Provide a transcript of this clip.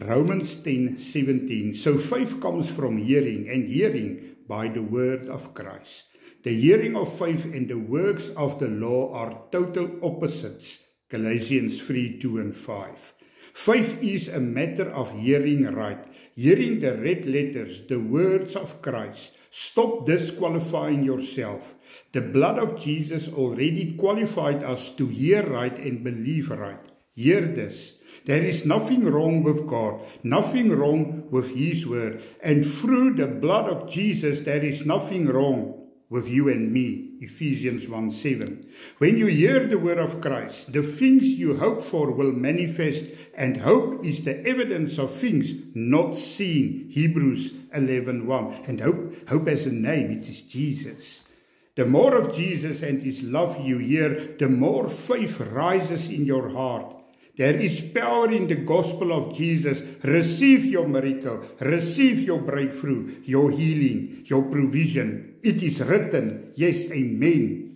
Romans 10:17. So faith comes from hearing, and hearing by the word of Christ. The hearing of faith and the works of the law are total opposites. Galatians 3:2 and 5. Faith is a matter of hearing right, hearing the red letters, the words of Christ. Stop disqualifying yourself. The blood of Jesus already qualified us to hear right and believe right. Hear this. There is nothing wrong with God, nothing wrong with His word, and through the blood of Jesus there is nothing wrong with you and me. Ephesians 1:7. When you hear the word of Christ, the things you hope for will manifest, and hope is the evidence of things not seen. Hebrews 11:1. And hope has a name, it is Jesus. The more of Jesus and His love you hear, the more faith rises in your heart. There is power in the gospel of Jesus. Receive your miracle, receive your breakthrough, your healing, your provision. It is written. Yes, amen.